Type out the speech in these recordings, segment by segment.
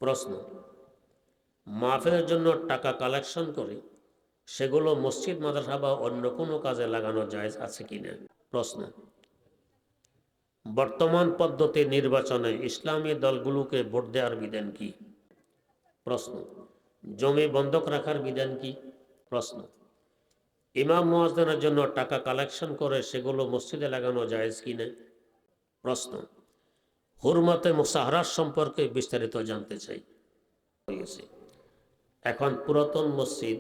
প্রশ্ন, মাহফিলের জন্য টাকা কালেকশন করে সেগুলো মসজিদ, মাদ্রাসা বা অন্য কোনো কাজে লাগানো জায়েজ আছে কিনা? প্রশ্ন, বর্তমান পদ্ধতি নির্বাচনে ইসলামী দলগুলোকে ভোট দেওয়ার বিধান কি? প্রশ্ন, জমি বন্ধক রাখার বিধান কি? প্রশ্ন, ইমাম মুয়াজ্জিনের জন্য টাকা কালেকশন করে সেগুলো মসজিদে লাগানো জায়েজ কিনা? প্রশ্ন, হুরমতে মুসাহারাত সম্পর্কে বিস্তারিত জানতে চাই। এখন পুরাতন মসজিদ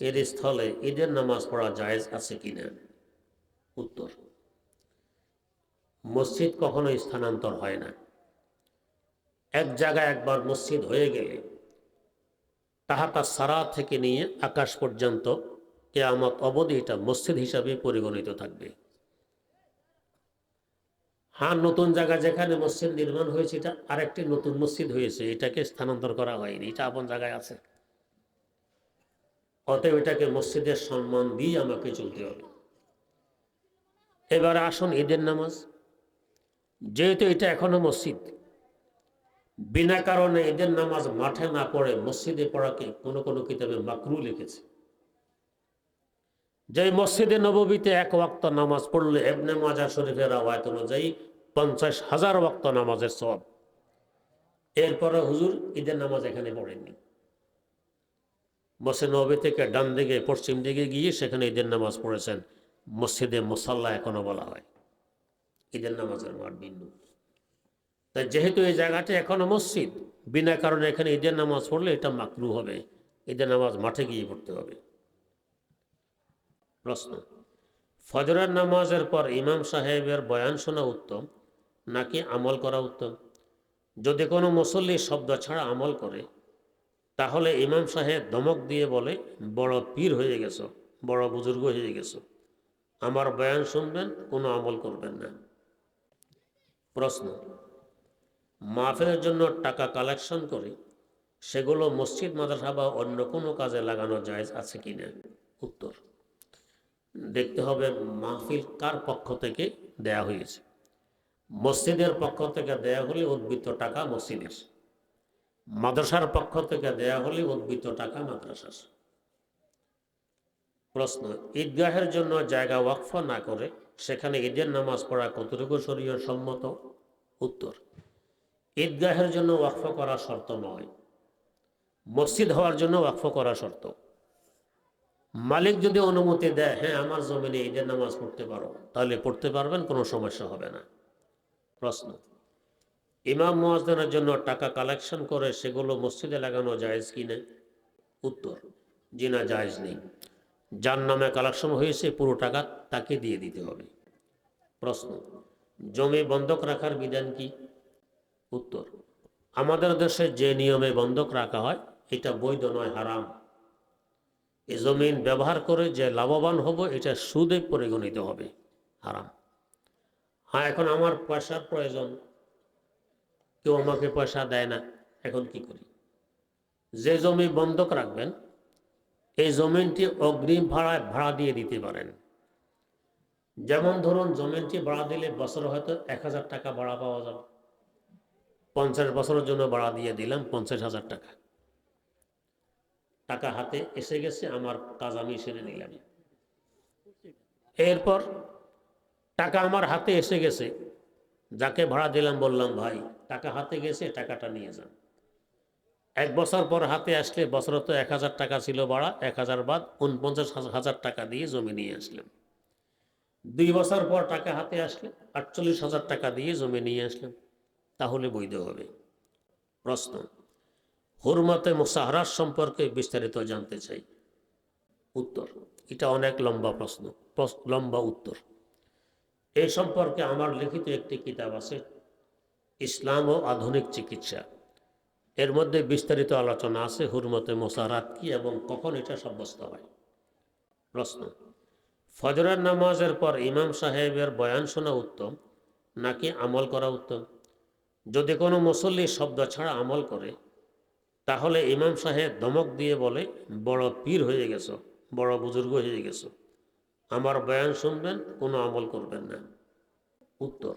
এর স্থলে ঈদের নামাজ পড়া জায়েজ আছে কিনা? উত্তর, মসজিদ কখনো স্থানান্তর হয় না। এক জায়গায় একবার মসজিদ হয়ে গেলে তাহাতা সারা থেকে নিয়ে আকাশ পর্যন্ত কিয়ামত অবধি এটা মসজিদ হিসাবে পরিগণিত থাকবে। হ্যাঁ, নতুন জায়গা যেখানে মসজিদ নির্মাণ হয়েছে এটা আরেকটি নতুন মসজিদ হয়েছে, এটাকে স্থানান্তর করা হয়নি, এটা আপন জায়গায় আছে। অতএব এটাকে মসজিদের সম্মান দিয়ে আমাকে চলতে হবে। এবার আসুন ঈদের নামাজ। যেহেতু এটা এখনো মসজিদ, বিনা কারণে ঈদের নামাজ মাঠে না পড়ে মসজিদে পড়াকে কোনো কোনো কিতাবে মাকরু লিখেছে। যে মসজিদে নববীতে এক ওয়াক্ত নামাজ পড়লে ইবনে মাজাহ শরীফের রওয়ায়াত অনুযায়ী 50,000 ওয়াক্ত নামাজের সওয়াব। এরপরে হুজুর ঈদের নামাজ এখানে পড়েননি। মসজিদ নববী থেকে ডান দিকে পশ্চিম দিকে গিয়ে সেখানে ঈদের নামাজ পড়েছেন। মসজিদে মুসাল্লা এখনো বলা হয়, ঈদের নামাজের মাঠ ভিন্ন। তাই যেহেতু এই জায়গাটা এখনো মসজিদ, বিনা কারণে এখানে ঈদের নামাজ পড়লে এটা মাকরু হবে, ঈদের নামাজ মাঠে গিয়ে পড়তে হবে। প্রশ্ন, ফজরের নামাজের পর ইমাম সাহেবের বয়ান শোনা উত্তম নাকি আমল করা উত্তম? যদি কোনো মুসল্লি শব্দ ছাড়া আমল করে তাহলে ইমাম সাহেব ধমক দিয়ে বলে, বড় পীর হয়ে গেছো, বড় বুজুর্গ হয়ে গেছো, আমার বয়ান শুনবেন, কোনো আমল করবেন না। প্রশ্ন, মাহফিলের জন্য টাকা কালেকশন করে সেগুলো মসজিদ, মাদ্রাসা বা অন্য কোনো কাজে লাগানো জায়েজ আছে কিনা? উত্তর, দেখতে হবে মাহফিল কার পক্ষ থেকে দেয়া হয়েছে। মসজিদের পক্ষ থেকে দেয়া হলে উদ্বৃত্ত টাকা মসজিদের, মাদ্রাসার পক্ষ থেকে দেয়া হলে উদ্বৃত্ত টাকা মাদ্রাসার। প্রশ্ন, ঈদগাহের জন্য জায়গা ওয়াকফ না করে সেখানে ঈদের নামাজ পড়া কতটুকু শরীয়ত সম্মত? উত্তর, ঈদগাহের জন্য ওয়াকফ করা শর্ত নয়, মসজিদ হওয়ার জন্য ওয়াকফ করা শর্ত। মালিক যদি অনুমতি দেয়, হ্যাঁ আমার জমিনে ঈদের নামাজ পড়তে পারো, তাহলে পড়তে পারবেন, কোনো সমস্যা হবে না। প্রশ্ন, ইমাম মুয়াজ্জিনের জন্য টাকা কালেকশন করে সেগুলো মসজিদে লাগানো জায়েজ কিনা? উত্তর, জি না, জায়েজ নেই। যার নামে কালেকশন হয়েছে পুরো টাকা তাকে দিয়ে দিতে হবে। প্রশ্ন, জমি বন্ধক রাখার বিধান কি? উত্তর, আমাদের দেশে যে নিয়মে বন্ধক রাখা হয় এটা বৈধ নয়, হারাম। এই জমিন ব্যবহার করে যে লাভবান হব এটা সুদে পরিগণিত হবে, হারাম। হ্যাঁ, এখন আমার পয়সার প্রয়োজন, কেউ আমাকে পয়সা দেয় না, এখন কি করি? যে জমি বন্ধক রাখবেন এই জমিনটি অগ্রিম ভাড়া দিয়ে দিতে পারেন। যেমন ধরুন, জমিনটি ভাড়া দিলে বছরে হয়তো 1,000 টাকা ভাড়া পাওয়া যাবে, 50 বছরের জন্য ভাড়া দিয়ে দিলাম 50,000 টাকা। টাকা হাতে এসে গেছে, আমার কাজ আমি সেরে নিলাম। এরপর টাকা আমার হাতে এসে গেছে, যাকে ভাড়া দিলাম বললাম, ভাই টাকা হাতে গেছে, টাকাটা নিয়ে যান। 1 বছর পর হাতে আসলে, বছরে তো 1,000 টাকা ছিল ভাড়া, 1,000 বাদ 49,000 টাকা দিয়ে জমি নিয়ে আসলাম। 2 বছর পর টাকা হাতে আসলে 48,000 টাকা দিয়ে জমি নিয়ে আসলাম, তাহলে বৈধ হবে। প্রশ্ন, হুরমতে মুসাহারাত সম্পর্কে বিস্তারিত জানতে চাই। উত্তর, এটা অনেক লম্বা প্রশ্ন, লম্বা উত্তর। এই সম্পর্কে আমার লিখিত একটি কিতাব আছে, ইসলাম ও আধুনিক চিকিৎসা। এর মধ্যে বিস্তারিত আলোচনা আছে হুরমতে মুসাহারাত কি এবং কখন এটা সাব্যস্ত হয়। প্রশ্ন, ফজরের নামাজের পর ইমাম সাহেবের বয়ান শোনা উত্তম নাকি আমল করা উত্তম? যদি কোনো মুসল্লি শব্দ ছাড়া আমল করে তাহলে ইমাম সাহেব ধমক দিয়ে বলে, বড় পীর হয়ে গেছো, বড় বুজুর্গ হয়ে গেছো, আমার বয়ান শুনবেন, কোনো আমল করবেন না। উত্তর,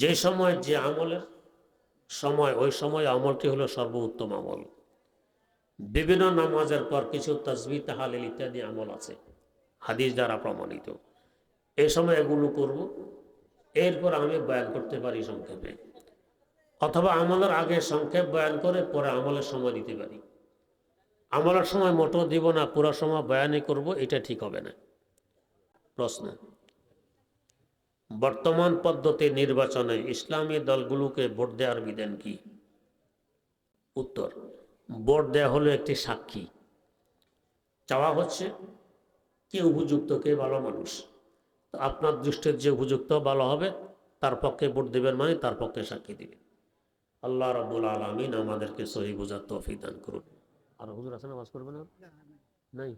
যে সময় যে আমলের সময়, ওই সময় আমলটি হলো সর্বোত্তম আমল। বিভিন্ন নামাজের পর কিছু তাসবিহ তাহলিল ইত্যাদি আমল আছে হাদিস দ্বারা প্রমাণিত, এই সময় এগুলো করব। এরপর আমি বয়ান করতে পারি সংক্ষেপে, অথবা আমলের আগে সংক্ষেপ বয়ান করে পরে আমলের সময় দিতে পারি। আমলের সময় মোটো দিব না, পুরো সময় বয়ানই করব, এটা ঠিক হবে না। প্রশ্ন: বর্তমান পদ্ধতি নির্বাচনে ইসলামী দলগুলোকে ভোট দেওয়ার বিধান কি? উত্তর: ভোট দেওয়া হলো একটি সাক্ষী। চাওয়া হচ্ছে কে উপযুক্ত, কে ভালো মানুষ। তো আপনার দৃষ্টির যে উপযুক্ত ভালো হবে তার পক্ষে ভোট দেবেন, মানে তার পক্ষে সাক্ষী দিবেন। আল্লাহ রাব্বুল আলামিন আমাদেরকে সহি বুঝার তৌফিক দান করুন। আর হুজুর আছে, নামাজ পড়বেন না? নাই।